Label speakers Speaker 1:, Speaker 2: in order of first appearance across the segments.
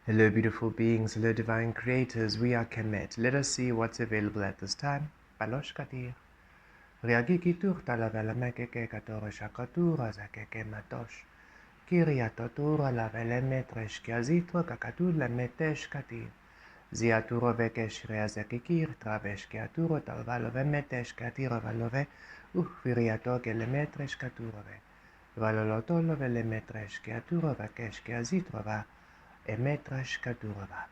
Speaker 1: Hello, beautiful beings. Hello, divine creators. We are Kemet. Let us see what's available at this time. Balosh katir. Riagiki tur talavela mekeke katora shakatura zakeke matosh. Kiria totura la vele metresh kiazitro kakatu la metesh katir. Ziaturo vekesh reazekikir travesh kiaturo talvalove metesh katiro valove. Viriato ke le metresh katurove. Valolotolo vele metresh kiaturo vakesh kiazitro va. Emetrash katurova.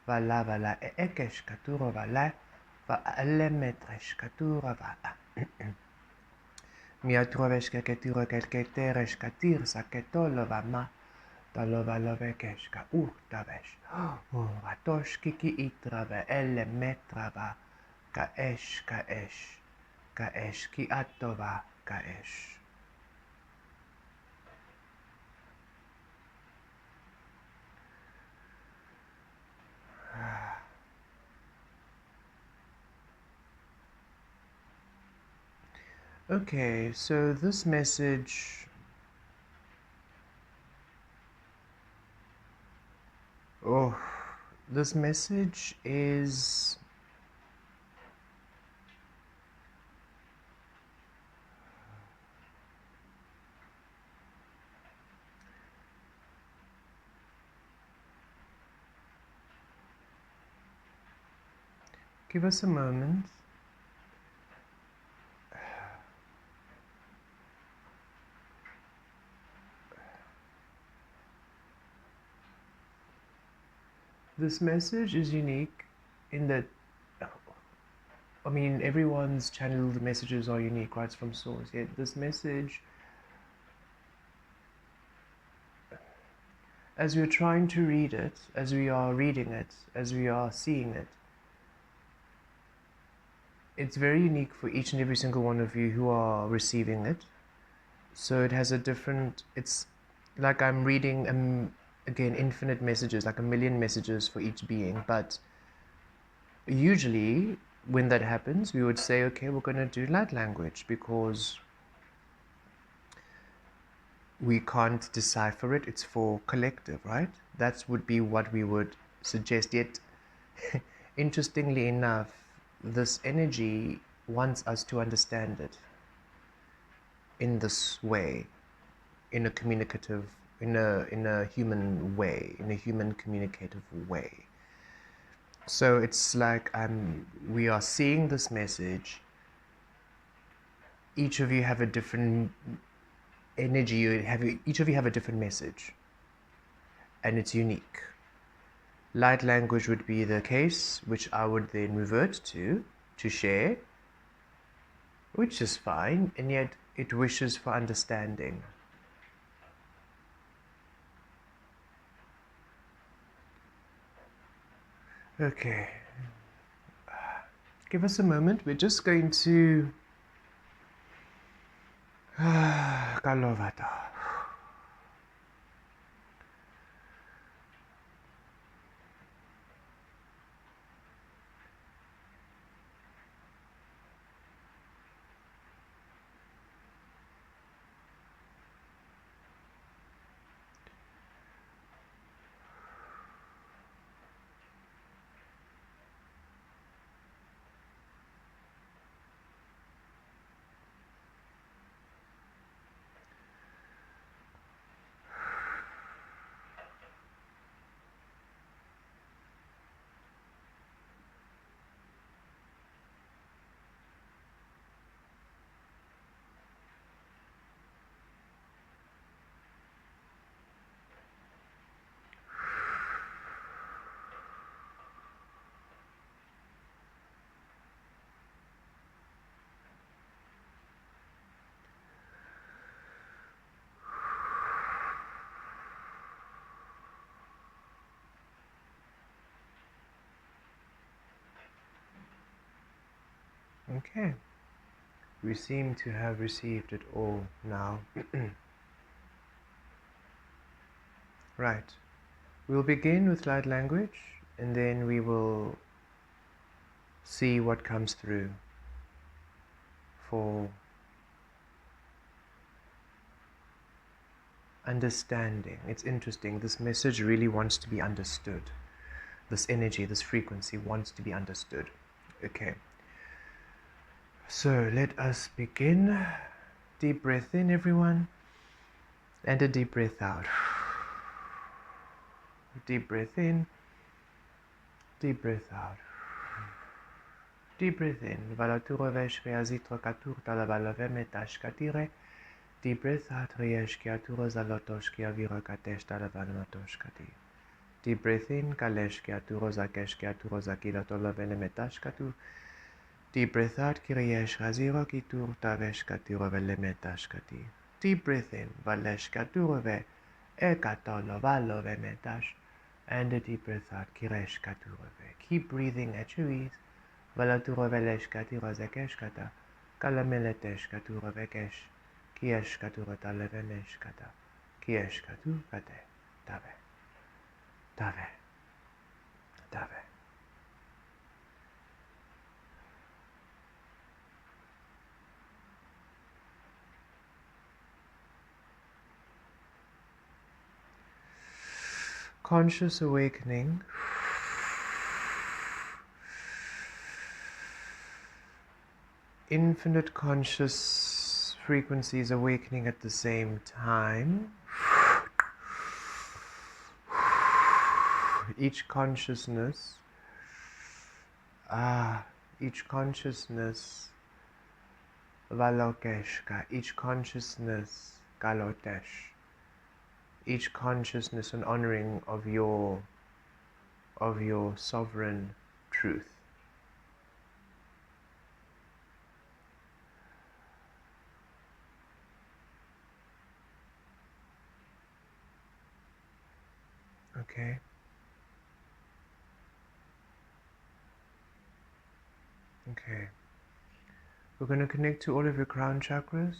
Speaker 1: Vala vala ekesh katurova la. Va alemetrash katurova. Miatrovesh kaketuro kelketeresh katir saketolova ma. Talova lovekesh ka urtavesh. Ratosh kiki itrave elemetrava. Ka esh ka esh. Ka esh ki atova ka esh. Okay, so this message, this message is give us a moment. This message is unique in that, I mean, everyone's channeled messages are unique, right, from source. Yet this message, as we're trying to read it, as we are reading it, as we are seeing it, it's very unique for each and every single one of you who are receiving it. So it has a different, it's like I'm reading, again, infinite messages, like a million messages for each being. But usually when that happens, we would say, okay, we're going to do light language because we can't decipher it. It's for collective, right? That would be what we would suggest. Yet, interestingly enough, this energy wants us to understand it in this way, in a communicative, in a human way, in a human communicative way. So it's like we are seeing this message. Each of you have a different energy. Each of you have a different message, and it's unique. Light language would be the case, which I would then revert to share, which is fine, and yet it wishes for understanding. Okay. Give us a moment. We're just going to Kalovata. Okay. We seem to have received it all now. Right. We'll begin with light language and then we will see what comes through for understanding. It's interesting. This message really wants to be understood. This energy, this frequency wants to be understood. Okay. So let us begin. Deep breath in, everyone. And a deep breath out. Deep breath in. Deep breath out. Deep breath in. Valaturo vesh reazitro katur talabalave metash katire. Deep breath out. Reyesh kiaturo zalotosh kiaviro katesh talavalmatosh kati. Deep breath in. Kalesh kiaturo zakesh kiaturo zakila tolavele metash katu. Deep breath out. Kiriyesh raziro kitur tavesh katuro vele metash kati. Deep breath in. Valesh katuro ve ekatolo valove metash. And a deep breath out. Kiresh katuro ve. Keep breathing at your ease. Valaturo velesh katuro zakesh kata. Kalameletesh katuro vekesh. Kiesh katuro talevemesh kata. Kiesh katu kate. Tave. Tave. Tave. Conscious awakening. Infinite conscious frequencies awakening at the same time. Each consciousness, Valokeshka, each consciousness, Galotesh, each consciousness an honoring of your sovereign truth. Okay. Okay. We're going to connect to all of your crown chakras.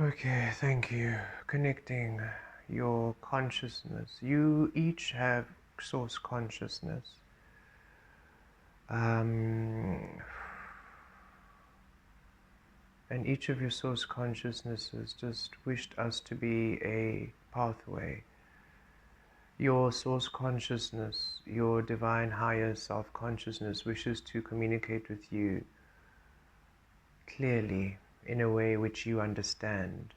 Speaker 1: Okay, thank you. Connecting your consciousness. You each have source consciousness. And each of your source consciousnesses just wished us to be a pathway. Your source consciousness, your divine higher self-consciousness wishes to communicate with you clearly in a way which you understand,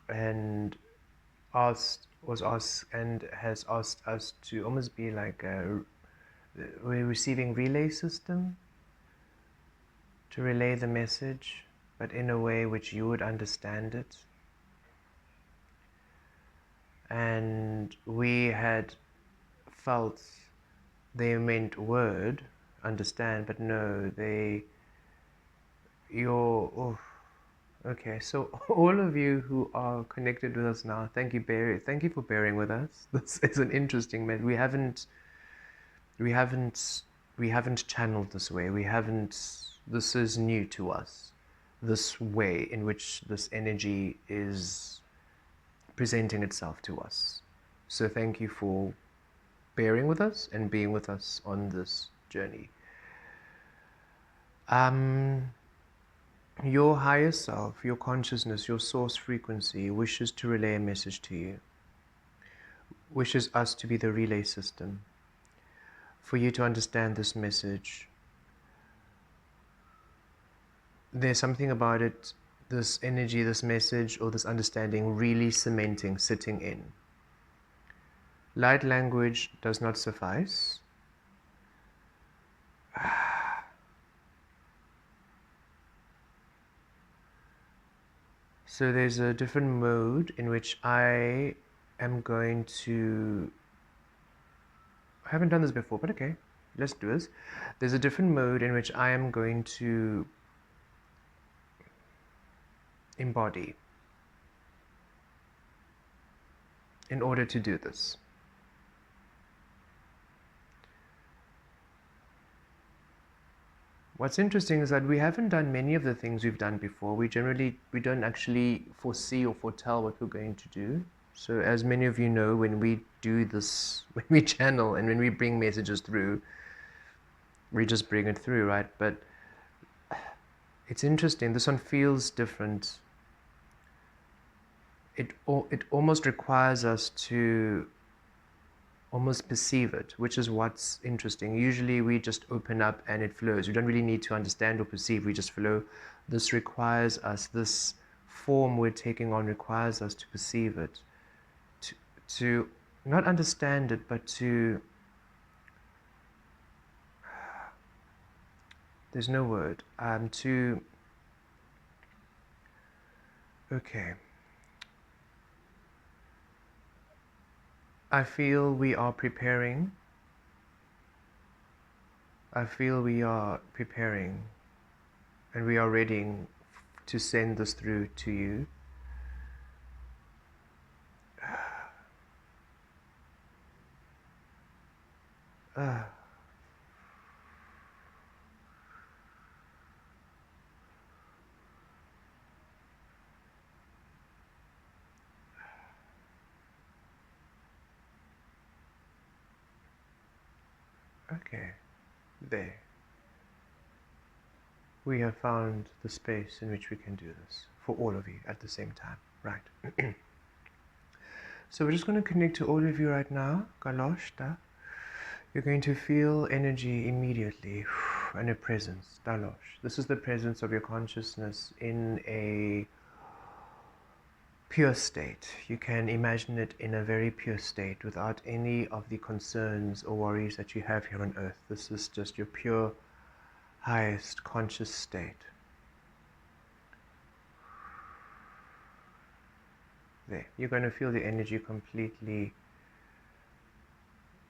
Speaker 1: and has asked us to almost be like we're receiving relay system to relay the message, but in a way which you would understand it. And we had felt they meant word, understand, but no, okay, so all of you who are connected with us now, thank you for bearing with us. This is an interesting message. We haven't channeled this way. This is new to us. This way in which this energy is presenting itself to us. So thank you for bearing with us and being with us on this journey. Your higher self, your consciousness, your source frequency wishes to relay a message to you. Wishes us to be the relay system for you to understand this message. There's something about it, this energy, this message, or this understanding really cementing, sitting in. Light language does not suffice. So there's a different mode in which I am going to haven't done this before, but okay, let's do this. There's a different mode in which I am going to embody in order to do this. What's interesting is that we haven't done many of the things we've done before. We don't actually foresee or foretell what we're going to do. So as many of you know, when we do this, when we channel and when we bring messages through, we just bring it through, right? But it's interesting. This one feels different. It almost requires us to almost perceive it, which is what's interesting. Usually we just open up and it flows. We don't really need to understand or perceive, we just flow. This requires us, this form we're taking on requires us to perceive it, to not understand it, but to, there's no word, okay. I feel we are preparing. I feel we are preparing and we are ready to send this through to you. Okay, there. We have found the space in which we can do this for all of you at the same time, right? So we're just going to connect to all of you right now. Galoshta. You're going to feel energy immediately and a presence. Dalosh. This is the presence of your consciousness in a pure state. You can imagine it in a very pure state without any of the concerns or worries that you have here on earth. This is just your pure, highest conscious state. There. You're going to feel the energy completely,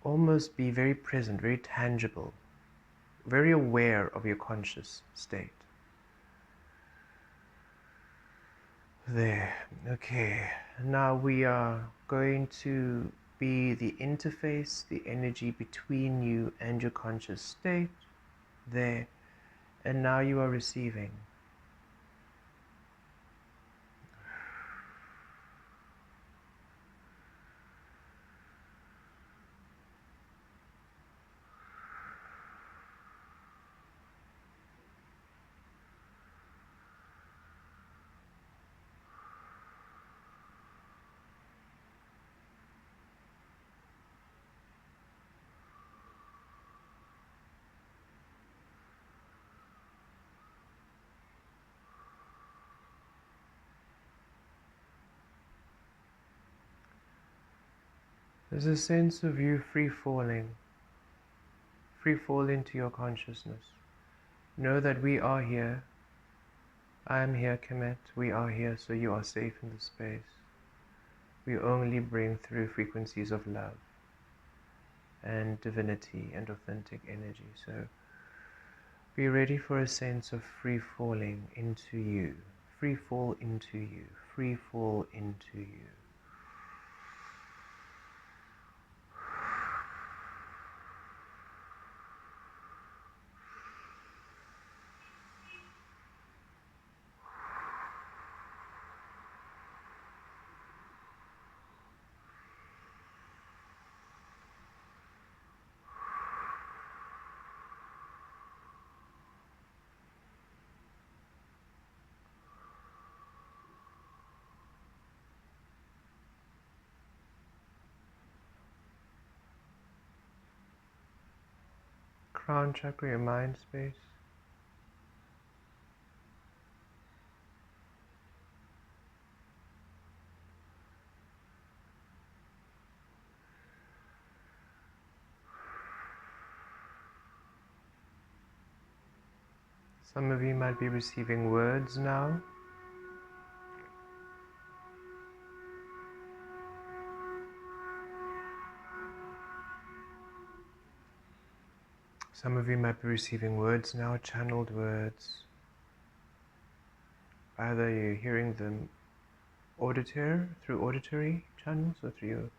Speaker 1: almost be very present, very tangible, very aware of your conscious state. There. Okay. Now we are going to be the interface, the energy between you and your conscious state. There. And now you are receiving. There's a sense of you free falling into your consciousness. Know that we are here. I am here, Kemet. We are here, so you are safe in this space. We only bring through frequencies of love and divinity and authentic energy. So be ready for a sense of free falling into you. Free fall into you. Free fall into you. Crown chakra, your mind space. Some of you might be receiving words now. Some of you might be receiving words now, channeled words. Either you're hearing them through auditory channels, or through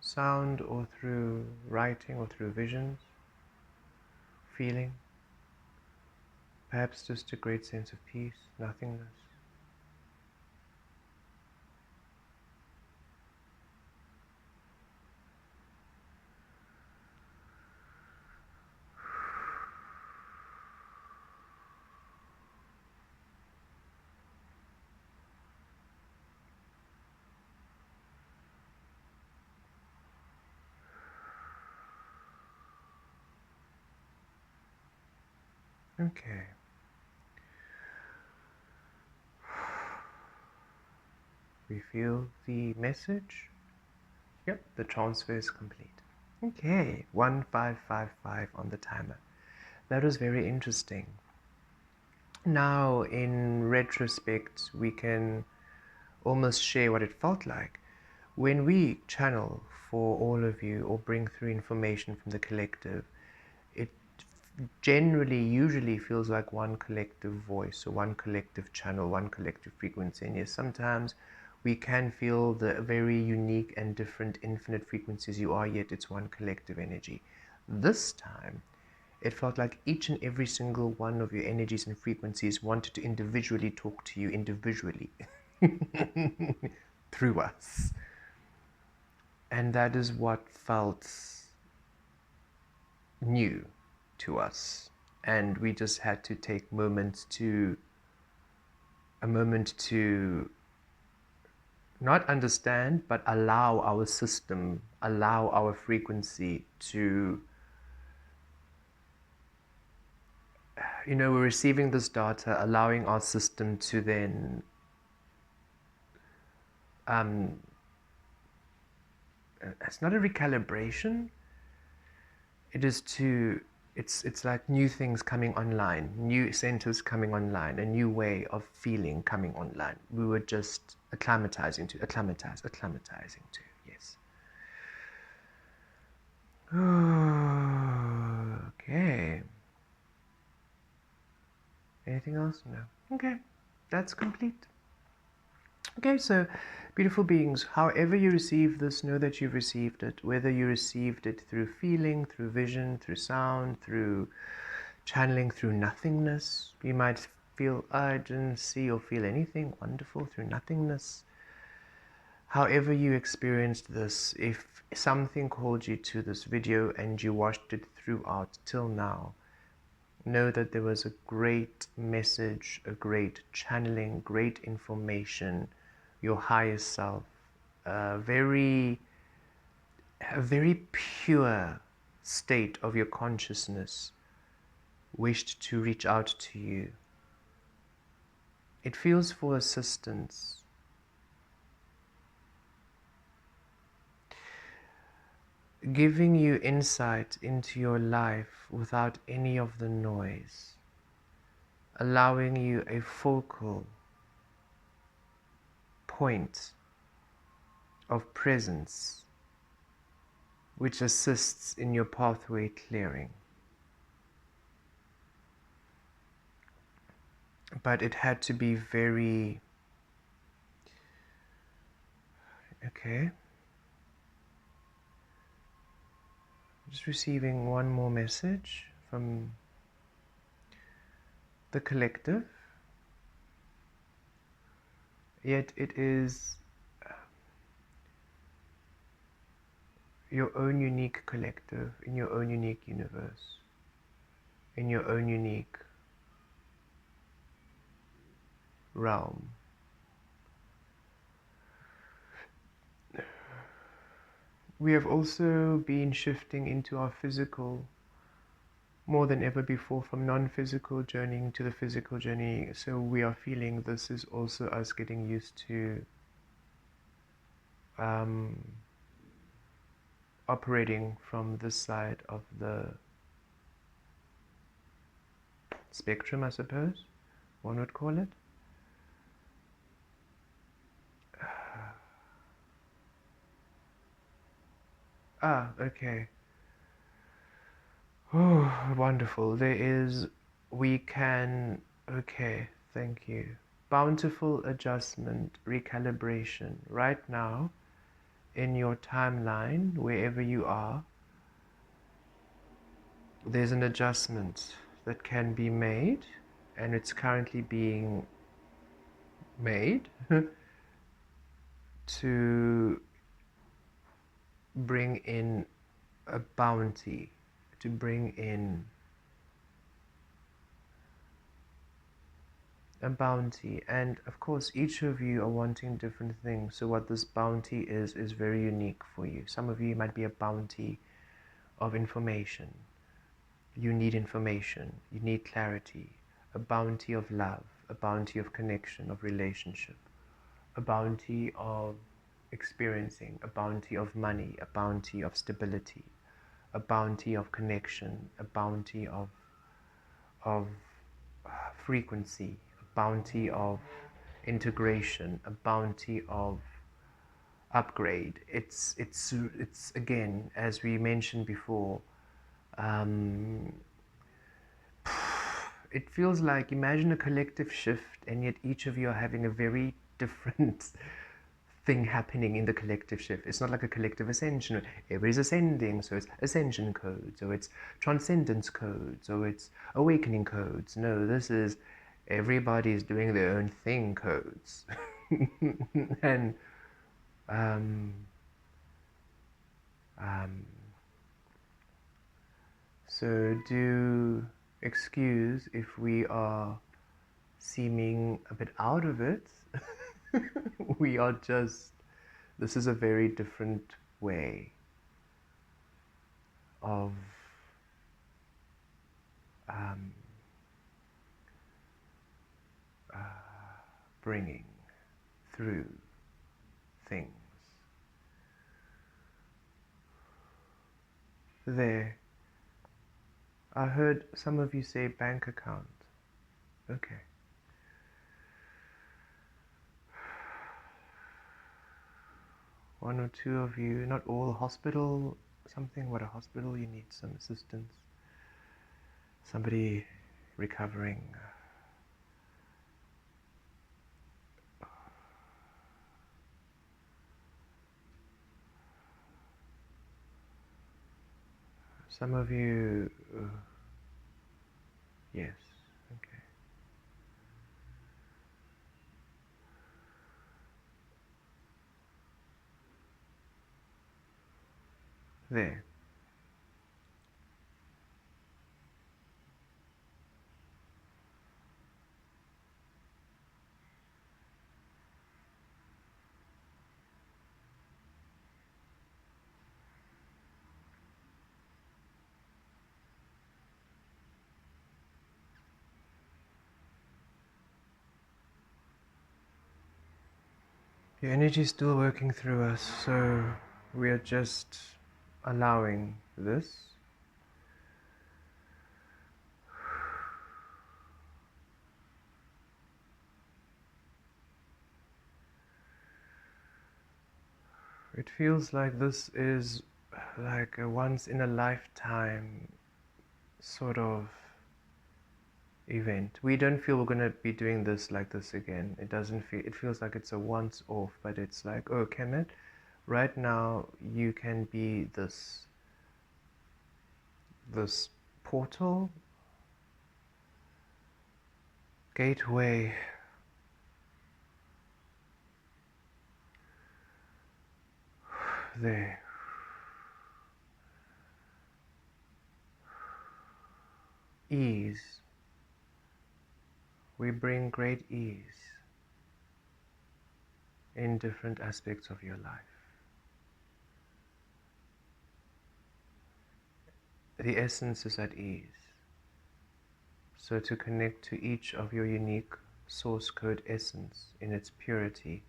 Speaker 1: sound, or through writing, or through visions, feeling. Perhaps just a great sense of peace, nothingness. Okay. We feel the message. Yep, the transfer is complete. Okay, 1555 on the timer. That was very interesting. Now, in retrospect, we can almost share what it felt like. When we channel for all of you or bring through information from the collective, it usually feels like one collective voice or one collective channel, one collective frequency. And yes, sometimes we can feel the very unique and different infinite frequencies you are, yet it's one collective energy. This time, it felt like each and every single one of your energies and frequencies wanted to individually talk to you individually through us. And that is what felt new to us. And we just had to take a moment to not understand, but allow our system, allow our frequency to, we're receiving this data, allowing our system to then it's not a recalibration. It's like new things coming online, new centers coming online, a new way of feeling coming online. We were just acclimatizing to, yes. Okay. Anything else? No. Okay, that's complete. Okay, so beautiful beings, however you receive this, know that you've received it. Whether you received it through feeling, through vision, through sound, through channeling, through nothingness. You might feel, I didn't see or feel anything. Wonderful, through nothingness. However you experienced this, if something called you to this video and you watched it throughout till now, know that there was a great message, a great channeling, great information, your highest self, a very pure state of your consciousness wished to reach out to you. It feels for assistance. Giving you insight into your life without any of the noise. Allowing you a focal point of presence which assists in your pathway clearing. But it had to be very... Okay. Just receiving one more message from the collective. Yet it is your own unique collective, in your own unique universe, in your own unique realm. We have also been shifting into our physical more than ever before, from non-physical journeying to the physical journey. So we are feeling this is also us getting used to operating from this side of the spectrum, I suppose one would call it. Okay. Oh, wonderful. We can, okay, thank you. Bountiful adjustment, recalibration. Right now, in your timeline, wherever you are, there's an adjustment that can be made, and it's currently being made to bring in a bounty, to bring in a bounty. And of course, each of you are wanting different things. So what this bounty is very unique for you. Some of you might be a bounty of information. You need information, you need clarity, a bounty of love, a bounty of connection, of relationship, a bounty of experiencing, a bounty of money, a bounty of stability, a bounty of connection, a bounty of frequency, a bounty of integration, a bounty of upgrade. It's again, as we mentioned before, it feels like, imagine a collective shift, and yet each of you are having a very different thing happening in the collective shift. It's not like a collective ascension. Everybody's ascending, so it's ascension codes, or it's transcendence codes, or it's awakening codes. No, this is everybody's doing their own thing codes. And so do excuse if we are seeming a bit out of it. We are just, this is a very different way of bringing through things. There, I heard some of you say bank account. Okay. One or two of you, not all, hospital, something, what, a hospital, you need some assistance. Somebody recovering. Some of you, yes, okay. There. The energy is still working through us, so we are just allowing this. It feels like this is like a once in a lifetime sort of event. We don't feel we're going to be doing this like this again. It doesn't feel, it feels like it's a once off, but it's like, oh, Kemet, right now you can be this portal, gateway, there. Ease. We bring great ease in different aspects of your life. The essence is at ease. So to connect to each of your unique source code essence in its purity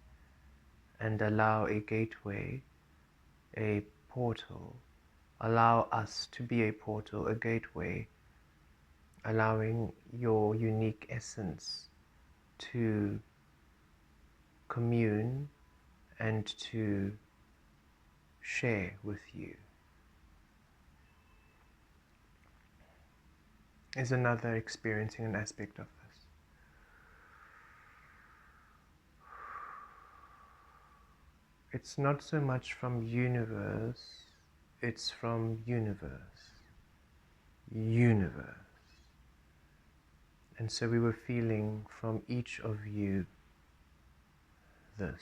Speaker 1: and allow a gateway, a portal, allow us to be a portal, a gateway, allowing your unique essence to commune and to share with you. is another experiencing an aspect of this. It's not so much from universe, it's from universe. Universe. And so we were feeling from each of you this.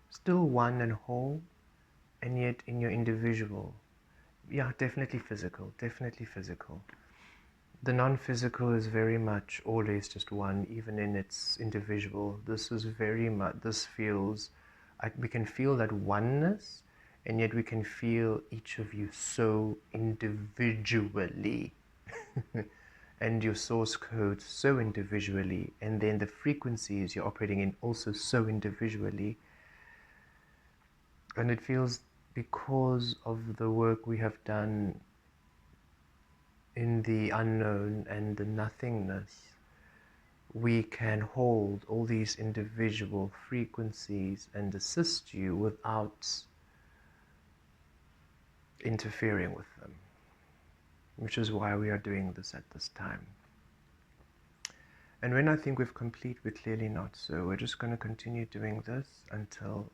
Speaker 1: Still one and whole, and yet in your individual. Yeah, definitely physical, definitely physical. The non-physical is very much always just one, even in its individual. This is very much, this feels, we can feel that oneness, and yet we can feel each of you so individually. And your source code so individually, and then the frequencies you're operating in also so individually. And it feels, because of the work we have done in the unknown and the nothingness, we can hold all these individual frequencies and assist you without interfering with them, which is why we are doing this at this time. And when I think we've complete, we're clearly not so. We're just going to continue doing this until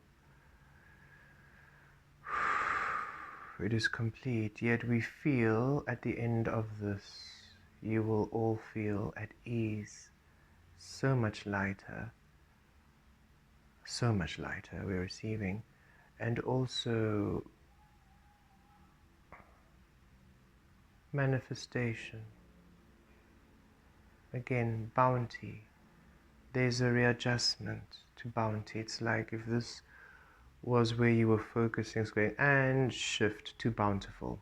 Speaker 1: it is complete. Yet we feel at the end of this, you will all feel at ease, so much lighter we're receiving, and also manifestation. Again, bounty. There's a readjustment to bounty. It's like if this was where you were focusing, it's going and shift to bountiful.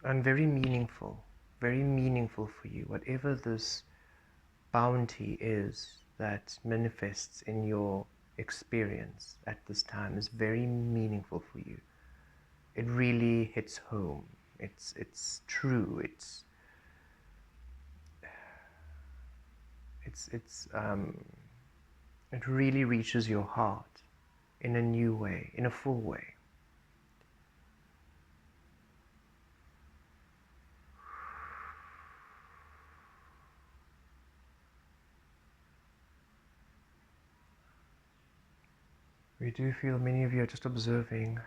Speaker 1: And very meaningful for you. Whatever this bounty is that manifests in your experience at this time is very meaningful for you. It really hits home. It's true. It really reaches your heart in a new way, in a full way. We do feel many of you are just observing,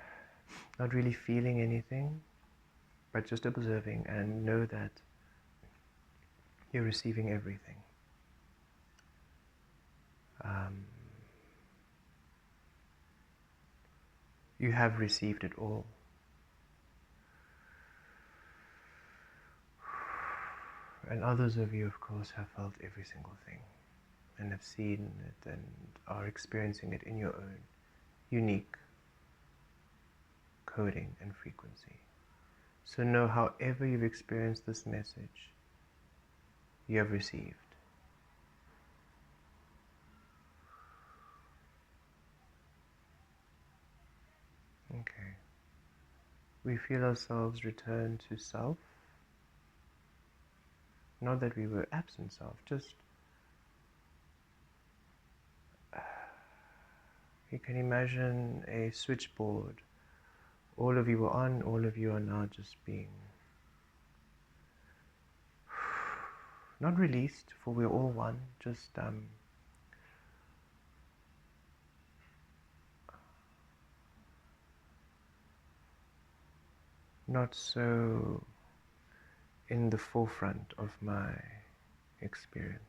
Speaker 1: not really feeling anything, but just observing, and know that you're receiving everything. You have received it all. And others of you, of course, have felt every single thing and have seen it and are experiencing it in your own unique coding and frequency. So know, however you've experienced this message, you have received. Okay. We feel ourselves return to self. Not that we were absent self, just you can imagine a switchboard. All of you were on, all of you are now just being not released, for we're all one, just not so in the forefront of my experience.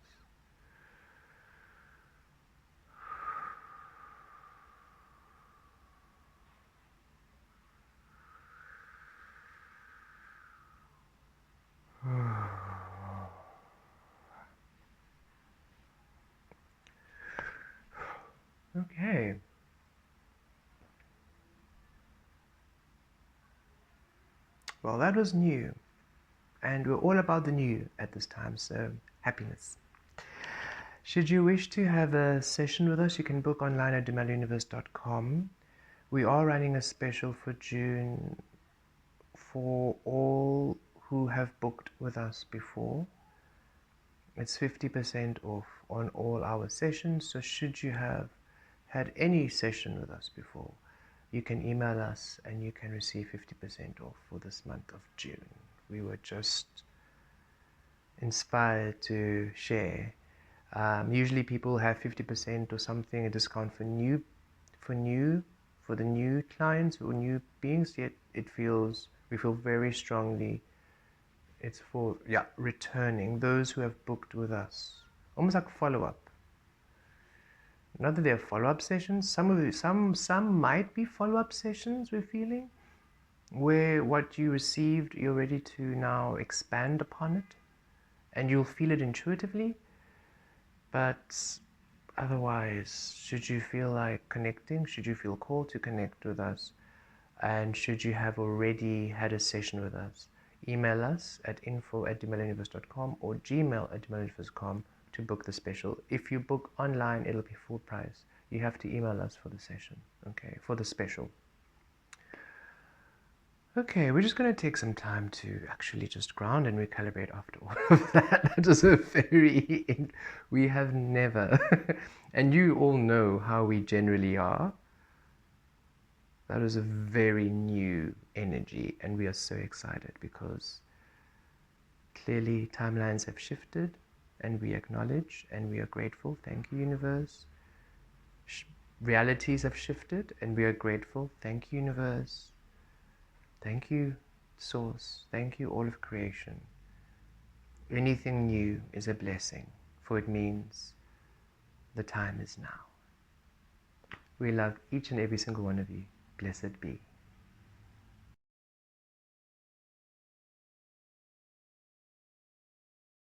Speaker 1: Okay. Well, that was new. And we're all about the new at this time, so happiness. Should you wish to have a session with us, you can book online at dumaluniverse.com. We are running a special for June for all who have booked with us before. It's 50% off on all our sessions, so should you have had any session with us before, you can email us and you can receive 50% off for this month of June. We were just inspired to share. Usually people have 50% or something, a discount for the new clients or new beings, yet we feel very strongly it's for returning those who have booked with us, almost like follow-up. Not that they're follow-up sessions. Some might be follow-up sessions, we're feeling, where what you received, you're ready to now expand upon it, and you'll feel it intuitively. But otherwise, should you feel like connecting, should you feel called to connect with us, and should you have already had a session with us, email us at info@demillenniverse.com or gmail@demillenniverse.com to book the special. If you book online, it'll be full price. You have to email us for the session, okay, for the special. Okay, we're just going to take some time to actually just ground and recalibrate after all of that. That is a very... we have never... and you all know how we generally are. That is a very new energy, and we are so excited because clearly timelines have shifted, and we acknowledge and we are grateful. Thank you, universe. Realities have shifted, and we are grateful. Thank you, universe. Thank you, source. Thank you, all of creation. Anything new is a blessing, for it means the time is now. We love each and every single one of you. Blessed be.